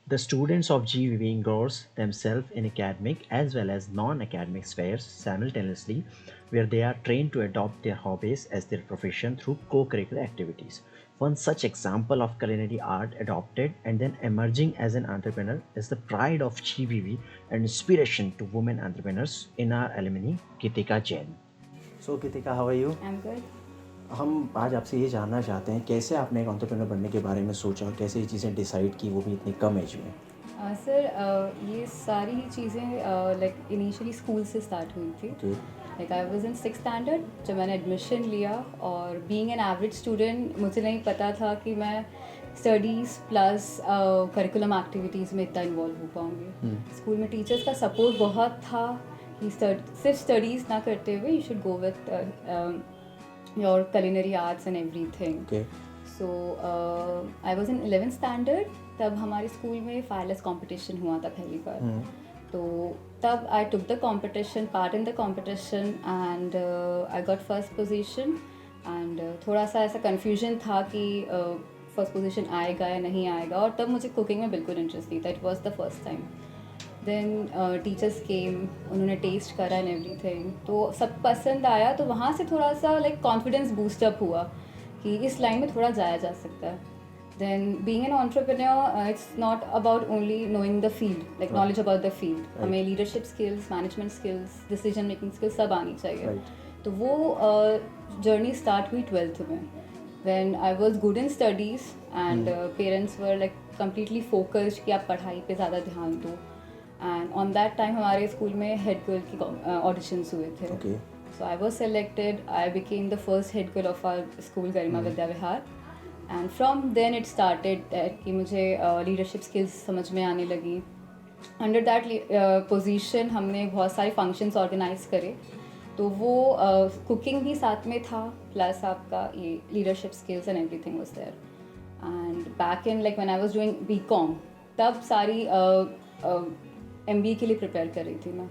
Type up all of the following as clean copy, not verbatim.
The students of GVV engross themselves in academic as well as non-academic spheres simultaneously, where they are trained to adopt their hobbies as their profession through co-curricular activities. One such example of culinary art adopted and then emerging as an entrepreneur is the pride of GVV and inspiration to women entrepreneurs in our alumni, Gitika Jain. So Gitika, how are you? I'm good. हम आज आपसे ये जानना चाहते हैं कैसे आपने एक एंटरप्रेन्योर बनने के बारे में सोचा और कैसे ये चीज़ें डिसाइड की, वो भी इतनी कम एज में। सर ये सारी चीज़ें लाइक इनिशियली स्कूल से स्टार्ट हुई थी. Okay. Like I was in 6th standard जब मैंने एडमिशन लिया, और बीइंग एन एवरेज स्टूडेंट मुझे नहीं पता था कि मैं स्टडीज़ प्लस करिकुलम एक्टिविटीज़ में इतना इन्वॉल्व हो पाऊँगी. स्कूल में टीचर्स का सपोर्ट बहुत था कि सिर्फ स्टडीज़ ना करते हुए you should go with your culinary arts and everything. Okay. So I was in 11th standard. तब हमारे स्कूल में फायरलेस कंपटीशन हुआ था पहली बार. तो तब I took the competition, part in the competition, and I got first position. And थोड़ा सा ऐसा कन्फ्यूजन था कि फर्स्ट पोजीशन आएगा या नहीं आएगा, और तब मुझे कुकिंग में बिल्कुल इंटरेस्ट नहीं था. It was the first time. Then teachers came, उन्होंने टेस्ट करा एंड एवरीथिंग, तो सब पसंद आया. तो वहाँ से थोड़ा सा लाइक कॉन्फिडेंस बूस्टअप हुआ कि इस लाइन में थोड़ा जाया जा सकता है. Then being an entrepreneur it's not about only knowing the field, like knowledge about the field. हमें leadership skills, management skills, decision making skills सब आनी चाहिए. तो वो जर्नी स्टार्ट हुई 12th में, when I was good in studies and parents were like completely focused कि आप पढ़ाई पे ज़्यादा ध्यान दो. एंड ऑन दैट टाइम हमारे स्कूल में हेड गर्ल की ऑडिशंस हुए थे. Okay. So I was selected. I became the first head girl of our school, Garima Vidya Vihar. And from then it started कि मुझे लीडरशिप स्किल्स समझ में आने लगी. अंडर दैट पोजीशन हमने बहुत सारे फंक्शंस ऑर्गेनाइज करे. तो वो कुकिंग भी साथ में था, प्लस आपका ये leadership skills and everything was there. And back in like when I was doing BCom, तब सारी MBA के लिए प्रिपेयर कर रही थी मैं.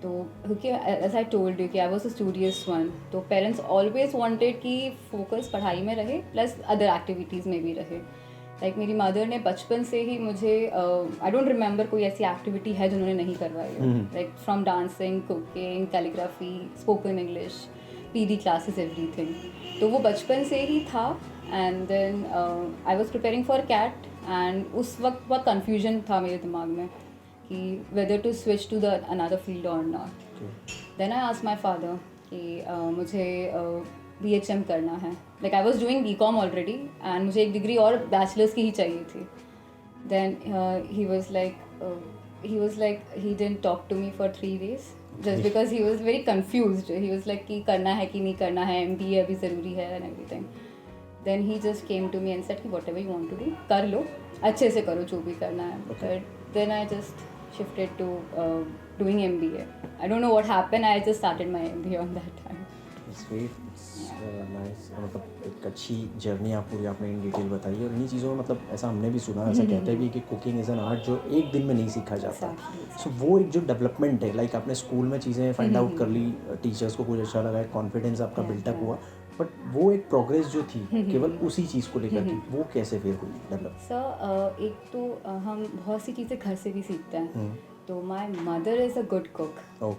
तो क्योंकि एज आई टोल्ड यू कि I was a studious one, तो पेरेंट्स ऑलवेज वांटेड कि फोकस पढ़ाई में रहे प्लस अदर एक्टिविटीज़ में भी रहे. लाइक मेरी मदर ने बचपन से ही मुझे आई डोंट रिमेंबर कोई ऐसी एक्टिविटी है जिन्होंने नहीं करवाई है. Like from dancing, cooking, calligraphy, spoken English, PD classes, everything. तो वो बचपन से ही था. And then I was preparing for CAT, एंड उस वक्त बहुत कन्फ्यूजन था मेरे दिमाग में कि whether to switch to the another field or not. Then I asked my father कि मुझे BHM करना है. Like I was doing BCom already and मुझे एक डिग्री और बैचलर्स की ही चाहिए थी. Then he was like he didn't talk to me for 3 days just because he was very confused. He was like कि करना है कि नहीं करना है, MBA अभी ज़रूरी है and everything. Then he just came to me and said कि whatever you want to do कर लो, अच्छे से करो जो भी करना है. But then I just shifted to doing MBA. I don't know what happened. I just started my MBA on that time. It's great. It's nice. मतलब एक अच्छी जर्नी आप पूरी आपने इन डिटेल बताई है, और इन्हीं चीज़ों में मतलब ऐसा हमने भी सुना, ऐसा कहते भी कि कुकिंग इज़ एन आर्ट जो एक दिन में नहीं सीखा जाता. सो वो एक जो डेवलपमेंट है, लाइक आपने स्कूल में चीज़ें फाइंड आउट कर ली, टीचर्स को कुछ अच्छा लगा, कॉन्फिडेंस आपका बिल्टअप हुआ, बट वो एक प्रोग्रेस जो थी केवल उसी चीज़ को लेकर थी, वो कैसे फिर हुई डेवलप? सर एक तो हम बहुत सी चीज़ें घर से भी सीखते हैं. तो my mother is a good cook.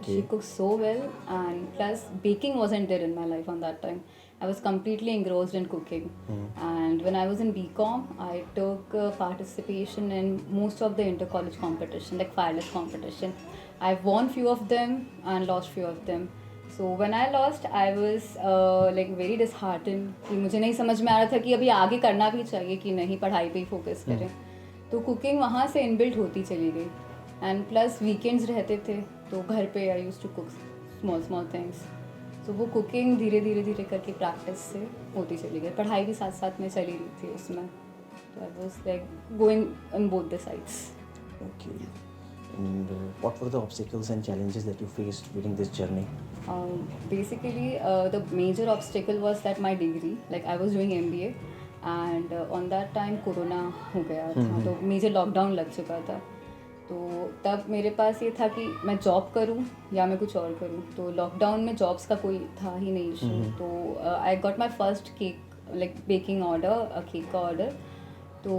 She cook so well, and plus baking wasn't there in my life on that time. I was completely engrossed in cooking. And when I was in BCom, I took participation in most of the inter-college competition, like fireless competition. I've won few of them and lost few of them. So when I lost, I was like very disheartened कि मुझे नहीं समझ में आ रहा था कि अभी आगे करना भी चाहिए कि नहीं, पढ़ाई पे ही फोकस करें. तो कुकिंग वहाँ से इनबिल्ट होती चली गई. एंड प्लस वीकेंड्स रहते थे, तो घर पे I used to cook small things. तो वो कुकिंग धीरे धीरे करके प्रैक्टिस से होती चली गई. पढ़ाई भी साथ साथ में चली रही थी उसमें. तो I was like going on both the sides. Okay. And what were the obstacles and challenges that you faced during this journey? Basically, the major obstacle was that my degree, like I was doing MBA, and on that time corona हो गया था, तो major lockdown लग चुका था. तो तब मेरे पास ये था कि मैं जॉब करूं या मैं कुछ और करूं. तो लॉकडाउन में जॉब्स का कोई था ही नहीं इशू. तो I got my first cake, like baking order, cake का ऑर्डर. तो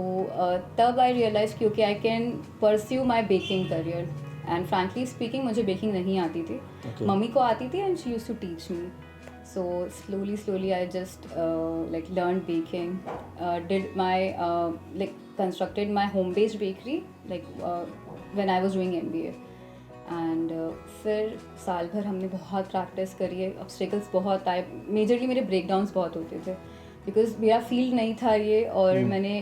तब आई रियलाइज क्योंकि I can pursue my baking career and frankly speaking मुझे बेकिंग नहीं आती थी. मम्मी को आती थी and she used to teach me. So slowly I just like learned baking, did my like constructed my home-based bakery like when I was doing MBA. And फिर साल भर हमने बहुत प्रैक्टिस करी है. ऑब्स्टेकल्स बहुत आए, मेजरली मेरे ब्रेकडाउन्स बहुत होते थे बिकॉज मेरा फील्ड नहीं था ये, और मैंने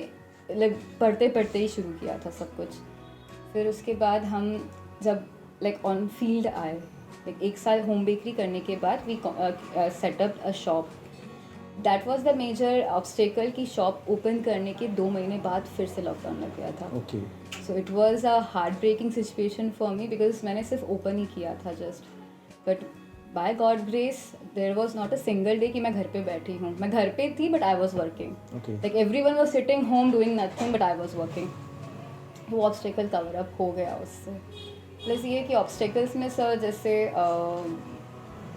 लाइक पढ़ते पढ़ते ही शुरू किया था सब कुछ. फिर उसके बाद हम जब लाइक ऑन फील्ड आए, लाइक 1 साल होम बेकरी करने के बाद we set up a shop. That was the major obstacle कि शॉप ओपन करने के 2 महीने बाद फिर से लॉकडाउन लग गया था. Okay. So it was a heart breaking situation for me because मैंने सिर्फ ओपन ही किया था just. But by God grace there was not a single day कि मैं घर पे बैठी हूँ. मैं घर पे थी but I was working. Like everyone was sitting home doing nothing but I was working. वो ऑब्स्टेकल कवर अप हो गया उससे. प्लस ये कि ऑब्स्टेकल्स में सर जैसे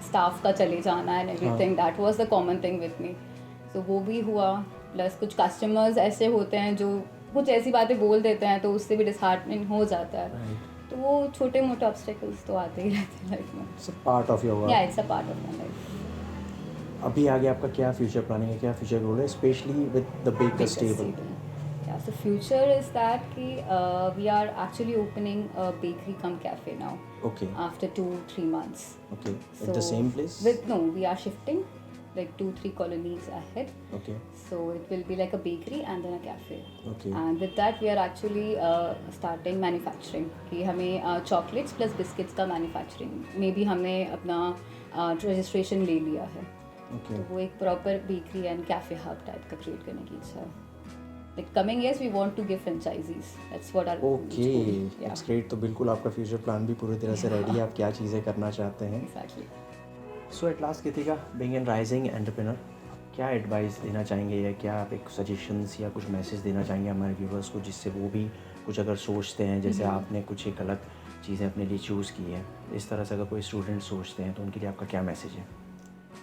स्टाफ का चले जाना and everything, that was the common thing with me. So वो भी हुआ. प्लस कुछ कस्टमर्स ऐसे होते हैं जो कुछ ऐसी बातें बोल देते हैं तो उससे भी डिसहार्टनिंग हो जाता है. तो वो छोटे मोटे ऑब्स्टेकल्स तो आते ही रहते हैं लाइफ में. It's a part of your work. या it's a part of my life. अभी आगे आपका क्या फ्यूचर प्लानिंग है, क्या फ्यूचर गोल है, specially with the bakers table? Yeah, so future is that ki we are actually opening a bakery cum cafe now. Okay. After 2-3 months. Okay. At the same place? We are shifting like 2-3 colonies ahead. Okay. So it will be like a bakery and then a cafe. Okay. And with that we are actually starting manufacturing. कि हमें chocolates plus biscuits का manufacturing में भी हमने अपना registration ले लिया है. Okay. तो वो एक proper bakery and cafe hub type का create करने की इच्छा है. Like coming years we want to give franchisees. That's what our Okay. That's great. तो बिल्कुल आपका फ्यूचर प्लान भी पूरी तरह से रेडी है, आप क्या चीज़ें करना चाहते हैं. Exactly. So at last Kritika, being an rising entrepreneur, क्या एडवाइस देना चाहेंगे या क्या आप एक सजेशंस या कुछ मैसेज देना चाहेंगे हमारे व्यूवर्स को, जिससे वो भी कुछ अगर सोचते हैं जैसे आपने कुछ एक अलग चीज़ें अपने लिए चूज़ की है, इस तरह से अगर कोई स्टूडेंट सोचते हैं तो उनके लिए आपका क्या मैसेज है?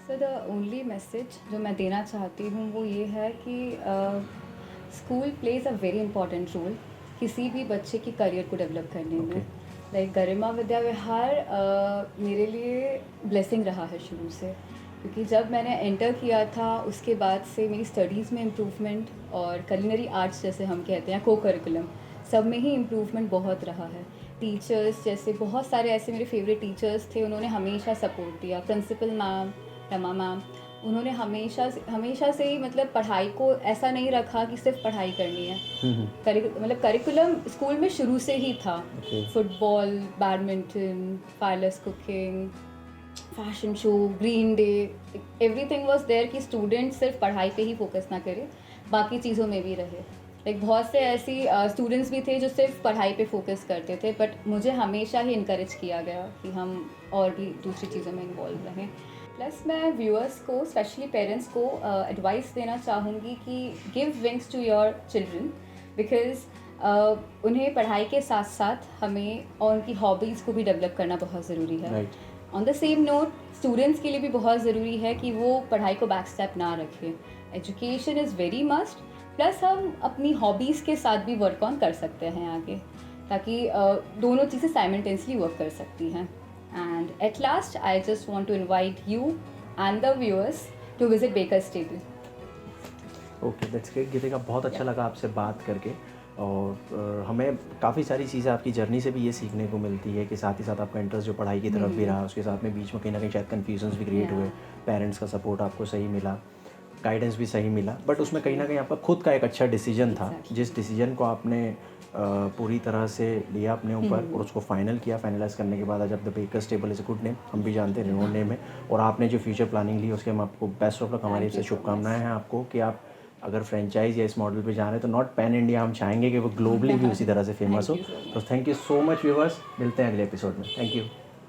सो द ओनली मैसेज जो मैं देना चाहती हूँ वो ये है कि school plays a very important role किसी भी बच्चे की करियर को डेवलप करने में. लाइक गरिमा विद्या विहार मेरे लिए ब्लेसिंग रहा है शुरू से, क्योंकि जब मैंने एंटर किया था उसके बाद से मेरी स्टडीज़ में इम्प्रूवमेंट और कलिनरी आर्ट्स जैसे हम कहते हैं को करिकुलम सब में ही इम्प्रूवमेंट बहुत रहा है. टीचर्स जैसे बहुत सारे ऐसे मेरे फेवरेट टीचर्स थे, उन्होंने हमेशा सपोर्ट दिया. प्रिंसिपल मैम, रमा मैम, उन्होंने हमेशा से ही मतलब पढ़ाई को ऐसा नहीं रखा कि सिर्फ पढ़ाई करनी है. मतलब करिकुलम स्कूल में शुरू से ही था. Football, badminton, fireless cooking, fashion show, green day, everything was there कि स्टूडेंट सिर्फ पढ़ाई पे ही फोकस ना करे, बाकी चीज़ों में भी रहे. लाइक बहुत से ऐसी स्टूडेंट्स भी थे जो सिर्फ पढ़ाई पे फोकस करते थे, बट मुझे हमेशा ही इनकरेज किया गया कि हम और भी दूसरी चीज़ों में इन्वॉल्व रहें. प्लस मैं व्यूअर्स को, स्पेशली पेरेंट्स को एडवाइस देना चाहूँगी कि give wings to your children, because उन्हें पढ़ाई के साथ साथ हमें और उनकी हॉबीज़ को भी डेवलप करना बहुत ज़रूरी है. On the same note students के लिए भी बहुत ज़रूरी है कि वो पढ़ाई को बैक स्टेप ना रखें. Education is very must. Plus हम अपनी हॉबीज़ के साथ भी वर्क ऑन कर सकते हैं आगे, ताकि दोनों चीज़ें साइमल्टेनियसली वर्क कर सकती हैं. And at last, I just want to invite you and the viewers to visit Baker's Table. Okay, that's great. गीतिका, बहुत अच्छा लगा आपसे बात करके, और हमें काफ़ी सारी चीज़ें आपकी जर्नी से भी ये सीखने को मिलती है कि साथ ही साथ आपका इंटरेस्ट जो पढ़ाई की तरफ भी रहा, उसके साथ में बीच में कहीं ना कहीं शायद कन्फ्यूजन्स भी क्रिएट हुए, पेरेंट्स का सपोर्ट आपको सही मिला, गाइडेंस भी सही मिला, बट उसमें कहीं ना कहीं आपका खुद का एक अच्छा डिसीजन था, जिस डिसीजन को आपने पूरी तरह से लिया अपने ऊपर और उसको फाइनल किया. फाइनलाइज करने के बाद आज अब the bakers table is a good name, हम भी जानते हैं रिनोन नेम है, और आपने जो फ्यूचर प्लानिंग ली उसके हम आपको बेस्ट ऑफ लक, हमारी से शुभकामनाएं हैं आपको कि आप अगर फ्रेंचाइज या इस मॉडल पे जा रहे हैं तो नॉट पैन इंडिया, हम चाहेंगे कि वो ग्लोबली भी उसी तरह से फेमस हो. तो thank you so much viewers, मिलते हैं अगले एपिसोड में. Thank you.